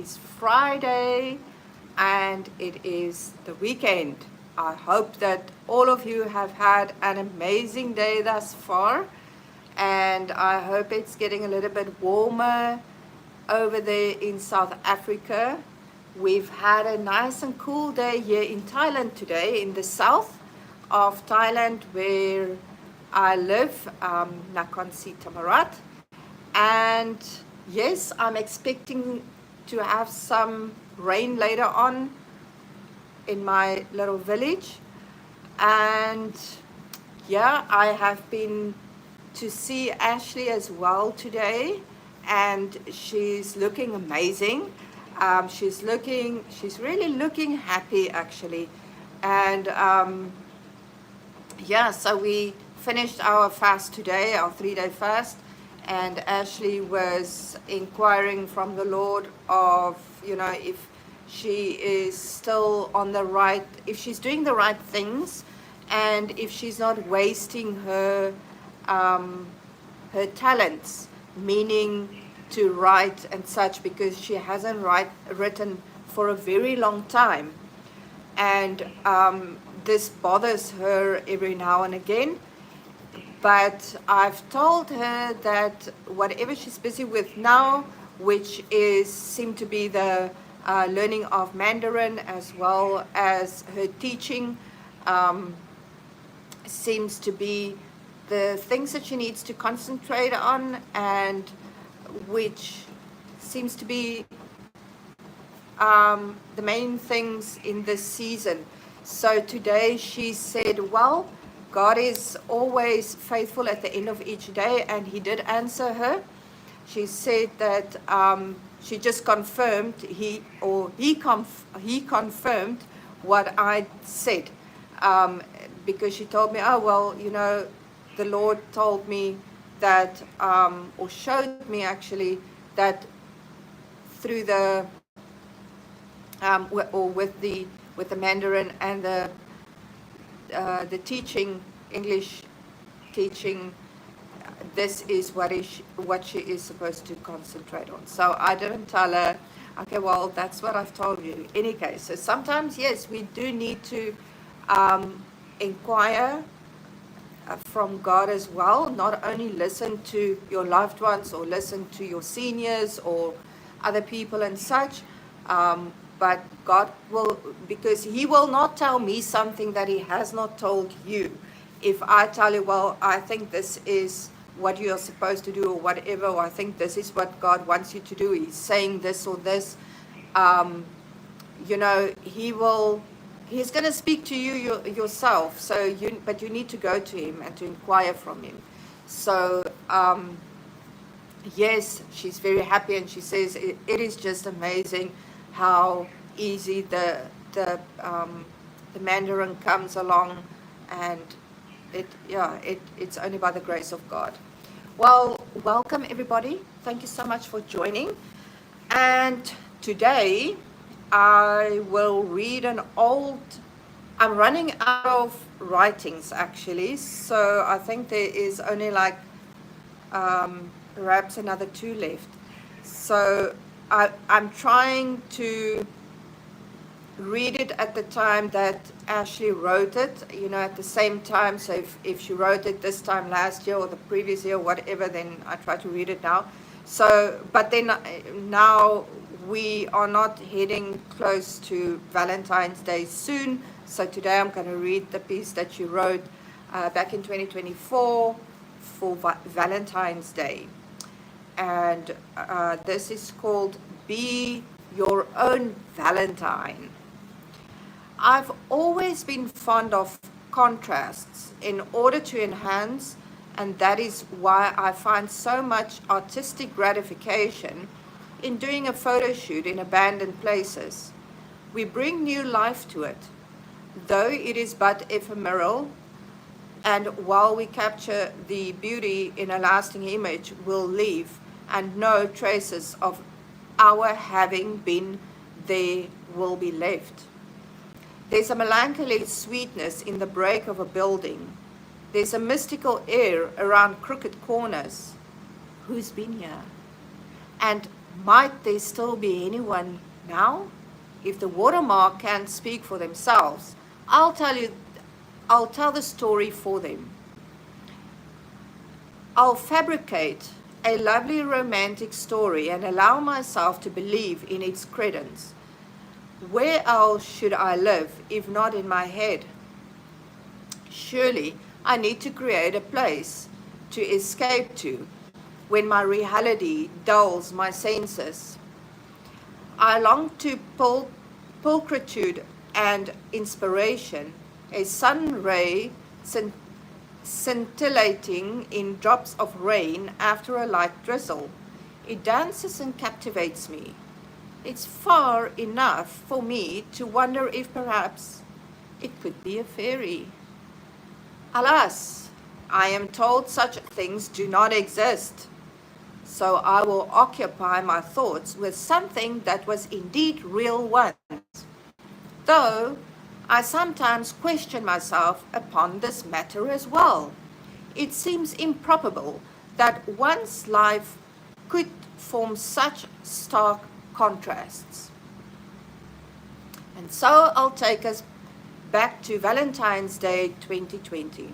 It's Friday and it is the weekend. I hope that all of you have had an amazing day thus far, and I hope it's getting a little bit warmer over there in South Africa. We've had a nice and cool day here in Thailand today, in the south of Thailand where I live, Nakhon Si Thammarat. And yes, I'm expecting to have some rain later on in my little village. And yeah, I have been to see Ashley as well today, and she's looking amazing. She's really looking happy actually. And yeah, so we finished our fast today, our 3-day fast, and Ashley was inquiring from the Lord of, if she is still on the right, if she's doing the right things, and if she's not wasting her her talents, meaning to write and such, because she hasn't written for a very long time. And this bothers her every now and again. But I've told her that whatever she's busy with now, which seem to be the learning of Mandarin as well as her teaching, seems to be the things that she needs to concentrate on, and which seems to be the main things in this season. So today she said, well, God is always faithful at the end of each day, and he did answer her. She said that she just confirmed, he confirmed what I said, because she told me, oh, well, the Lord told me that, or showed me actually, that through the, or with the Mandarin and the teaching, English teaching, this is what she is supposed to concentrate on. So I didn't tell her, okay, well, that's what I've told you. In any case, so sometimes, yes, we do need to inquire from God as well, not only listen to your loved ones or listen to your seniors or other people and such, but God will, because he will not tell me something that he has not told you. If I tell you, well, I think this is what you are supposed to do or whatever, or I think this is what God wants you to do, he's saying this or this, he's going to speak to you yourself. So but you need to go to him and to inquire from him. So yes, she's very happy, and she says it is just amazing how easy the Mandarin comes along, and it's only by the grace of God. Well, welcome everybody. Thank you so much for joining. And today I will read I'm running out of writings actually, so I think there is only like perhaps another 2 left. So I'm trying to read it at the time that Ashley wrote it, at the same time. So if she wrote it this time last year or the previous year, whatever, then I try to read it now. So, but then now we are not heading close to Valentine's Day soon. So today I'm going to read the piece that she wrote back in 2024 for Valentine's Day. And this is called Be Your Own Valentine. I've always been fond of contrasts in order to enhance, and that is why I find so much artistic gratification in doing a photo shoot in abandoned places. We bring new life to it, though it is but ephemeral, and while we capture the beauty in a lasting image, we'll leave, and no traces of our having been there will be left. There's a melancholy sweetness in the break of a building. There's a mystical air around crooked corners. Who's been here? And Might there still be anyone now? If the watermark can't speak for themselves, I'll tell the story for them. I'll fabricate a lovely romantic story and allow myself to believe in its credence. Where else should I live if not in my head? Surely I need to create a place to escape to when my reality dulls my senses. I long to pulchritude and inspiration, a sun ray scintillating in drops of rain after a light drizzle. It dances and captivates me. It's far enough for me to wonder if perhaps it could be a fairy. Alas, I am told such things do not exist. So I will occupy my thoughts with something that was indeed real once, though I sometimes question myself upon this matter as well. It seems improbable that one's life could form such stark contrasts. And so I'll take us back to Valentine's Day 2020,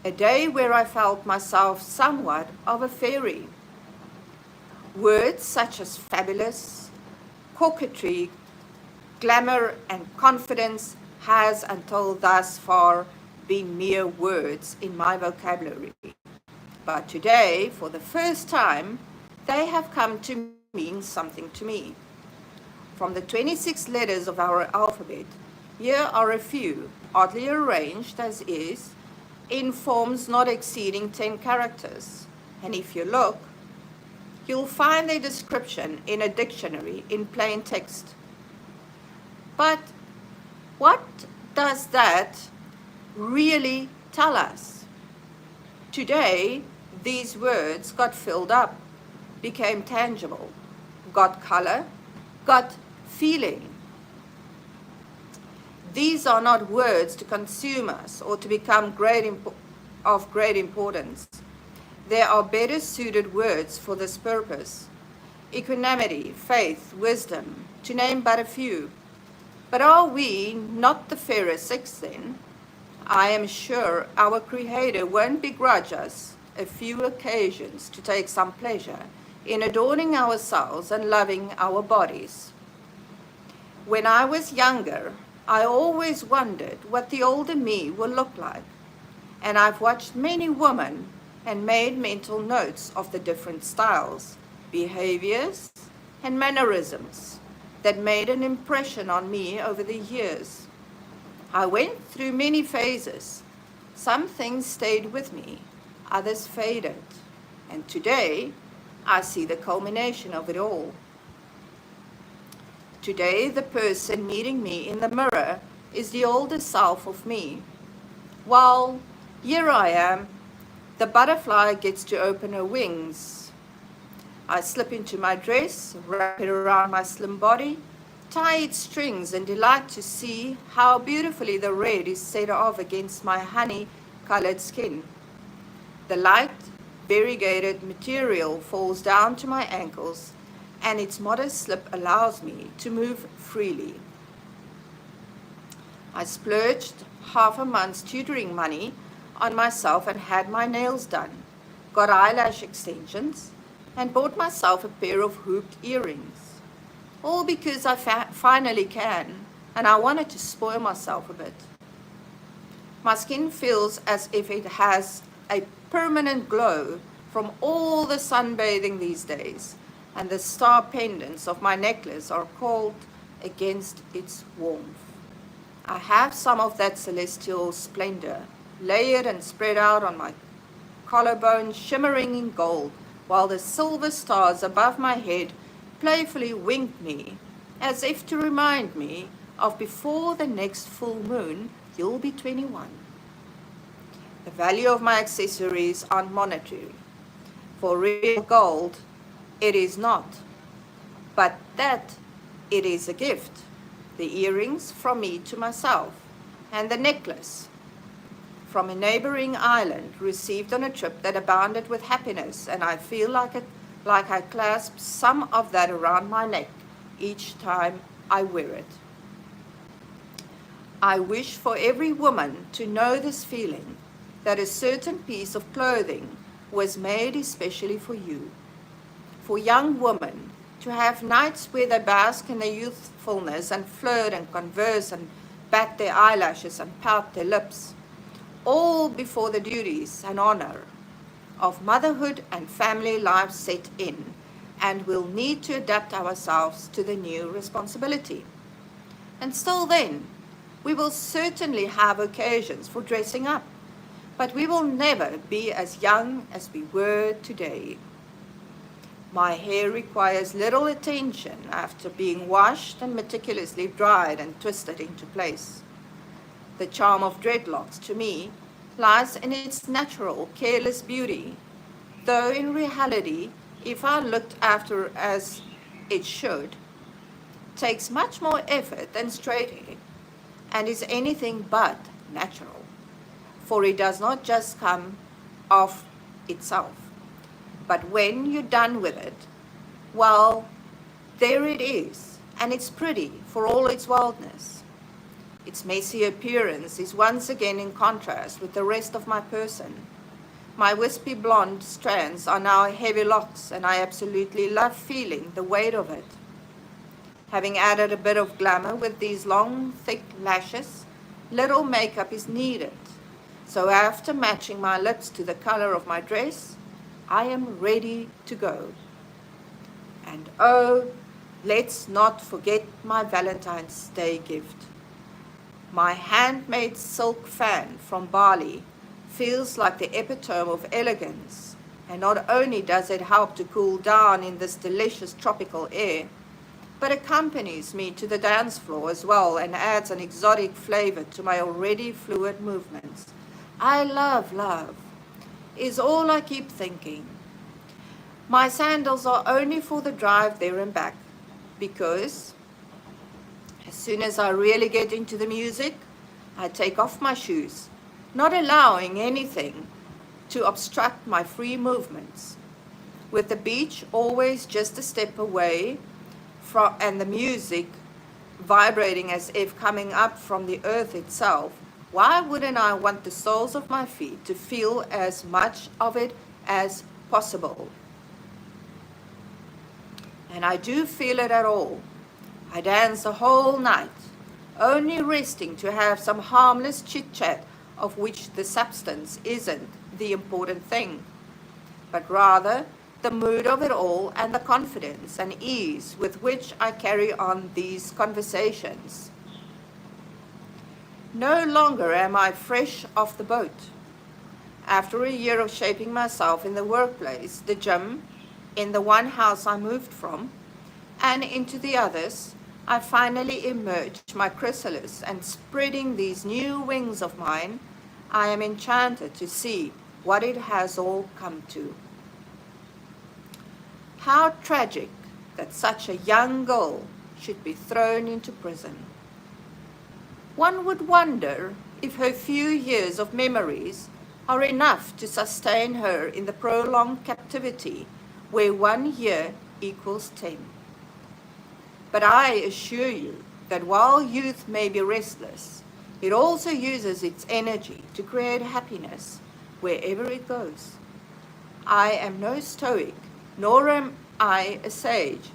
a day where I felt myself somewhat of a fairy. Words such as fabulous, coquetry, glamour, and confidence has until thus far been mere words in my vocabulary. But today, for the first time, they have come to mean something to me. From the 26 letters of our alphabet, here are a few, oddly arranged as is, in forms not exceeding 10 characters. And if you look, you'll find a description in a dictionary in plain text. But what does that really tell us? Today, these words got filled up, became tangible, got color, got feeling. These are not words to consume us or to become of great importance. There are better suited words for this purpose: equanimity, faith, wisdom, to name but a few. But are we not the fairer sex then? I am sure our Creator won't begrudge us a few occasions to take some pleasure in adorning ourselves and loving our bodies. When I was younger, I always wondered what the older me will look like, and I've watched many women and made mental notes of the different styles, behaviors, and mannerisms that made an impression on me over the years. I went through many phases. Some things stayed with me, others faded, and today I see the culmination of it all. Today, the person meeting me in the mirror is the older self of me. While here I am, the butterfly gets to open her wings. I slip into my dress, wrap it around my slim body, tie its strings, and delight to see how beautifully the red is set off against my honey-colored skin. The light, variegated material falls down to my ankles, and its modest slip allows me to move freely. I splurged half a month's tutoring money on myself and had my nails done, got eyelash extensions, and bought myself a pair of hooped earrings. All because I finally can, and I wanted to spoil myself a bit. My skin feels as if it has a permanent glow from all the sunbathing these days, and the star pendants of my necklace are cold against its warmth. I have some of that celestial splendor, layered and spread out on my collarbone, shimmering in gold, while the silver stars above my head playfully wink me, as if to remind me of before the next full moon, you'll be 21. The value of my accessories aren't monetary. For real gold, it is not, but that it is a gift. The earrings from me to myself, and the necklace from a neighboring island received on a trip that abounded with happiness, and I feel like like I clasp some of that around my neck each time I wear it. I wish for every woman to know this feeling, that a certain piece of clothing was made especially for you. For young women to have nights where they bask in their youthfulness and flirt and converse and bat their eyelashes and pout their lips, all before the duties and honor of motherhood and family life set in, and we'll need to adapt ourselves to the new responsibility. And still then, we will certainly have occasions for dressing up, but we will never be as young as we were today. My hair requires little attention after being washed and meticulously dried and twisted into place. The charm of dreadlocks, to me, lies in its natural, careless beauty, though in reality, if I looked after as it should, takes much more effort than straight hair, and is anything but natural, for it does not just come of itself. But when you're done with it, well, there it is, and it's pretty for all its wildness. Its messy appearance is once again in contrast with the rest of my person. My wispy blonde strands are now heavy locks, and I absolutely love feeling the weight of it. Having added a bit of glamour with these long, thick lashes, little makeup is needed. So after matching my lips to the color of my dress, I am ready to go. And oh, let's not forget my Valentine's Day gift. My handmade silk fan from Bali feels like the epitome of elegance, and not only does it help to cool down in this delicious tropical air, but accompanies me to the dance floor as well and adds an exotic flavor to my already fluid movements. I love, is all I keep thinking. My sandals are only for the drive there and back, because as soon as I really get into the music, I take off my shoes, not allowing anything to obstruct my free movements. With the beach always just a step away and the music vibrating as if coming up from the earth itself, why wouldn't I want the soles of my feet to feel as much of it as possible? And I do feel it at all. I dance the whole night, only resting to have some harmless chit-chat of which the substance isn't the important thing, but rather the mood of it all and the confidence and ease with which I carry on these conversations. No longer am I fresh off the boat. After a year of shaping myself in the workplace, the gym, in the one house I moved from, and into the others, I finally emerged my chrysalis, and spreading these new wings of mine, I am enchanted to see what it has all come to. How tragic that such a young girl should be thrown into prison. One would wonder if her few years of memories are enough to sustain her in the prolonged captivity where 1 year equals 10. But I assure you that while youth may be restless, it also uses its energy to create happiness wherever it goes. I am no stoic, nor am I a sage.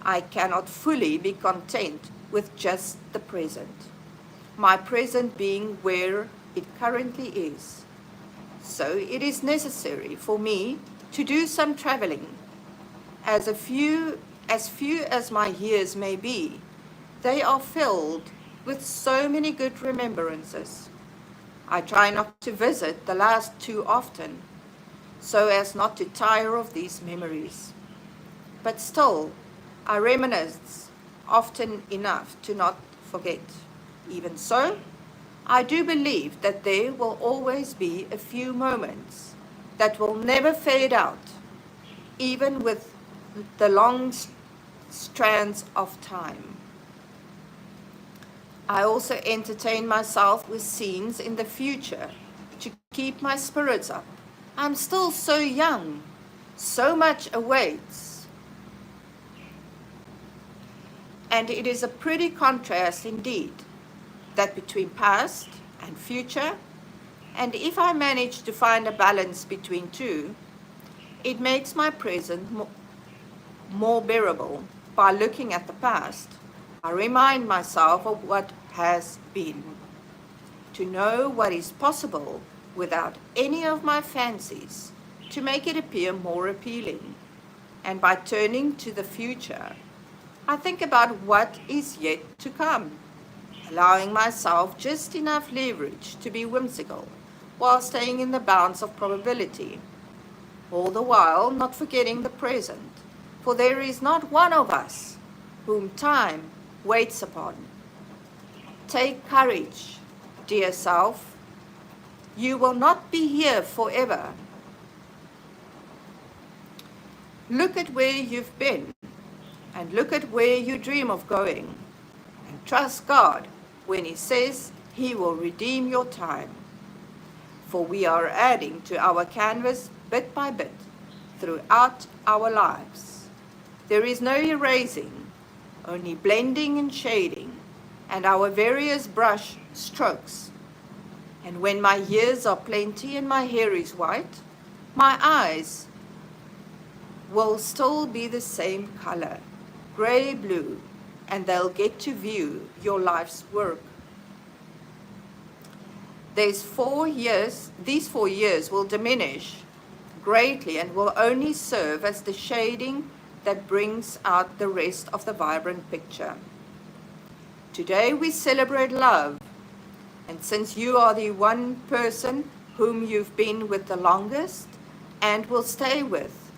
I cannot fully be content with just the present, my present being where it currently is. So it is necessary for me to do some traveling. As few as my years may be, they are filled with so many good remembrances. I try not to visit the last too often, so as not to tire of these memories. But still, I reminisce often enough to not forget. Even so, I do believe that there will always be a few moments that will never fade out, even with the long strands of time. I also entertain myself with scenes in the future to keep my spirits up. I'm still so young, So much awaits. And it is a pretty contrast indeed, that between past and future, and if I manage to find a balance between two, it makes my present more bearable. By looking at the past, I remind myself of what has been. To know what is possible without any of my fancies, to make it appear more appealing. And by turning to the future, I think about what is yet to come, allowing myself just enough leverage to be whimsical, while staying in the bounds of probability, all the while not forgetting the present, for there is not one of us whom time waits upon. Take courage, dear self. You will not be here forever. Look at where you've been, and look at where you dream of going, and trust God when He says He will redeem your time. For we are adding to our canvas bit by bit throughout our lives. There is no erasing, only blending and shading, and our various brush strokes. And when my years are plenty and my hair is white, my eyes will still be the same color, gray-blue, and they'll get to view your life's work. These 4 years will diminish greatly and will only serve as the shading that brings out the rest of the vibrant picture. Today we celebrate love, and since you are the one person whom you've been with the longest and will stay with,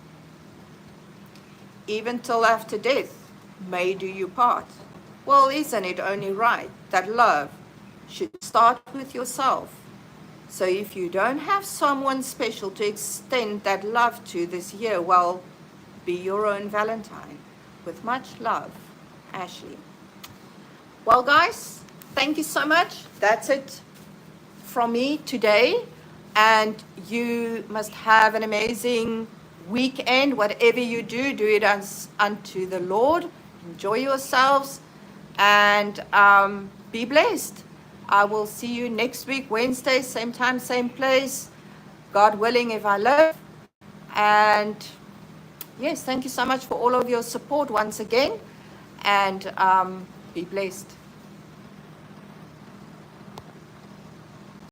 even till after death may do you part, well, isn't it only right that love should start with yourself? So if you don't have someone special to extend that love to this year, well, be your own Valentine. With much love, Ashley. Well, guys, thank you so much. That's it from me today. And you must have an amazing weekend. Whatever you do, do it as unto the Lord. Enjoy yourselves and be blessed. I will see you next week, Wednesday, same time, same place. God willing, if I live. And yes, thank you so much for all of your support once again. And be blessed.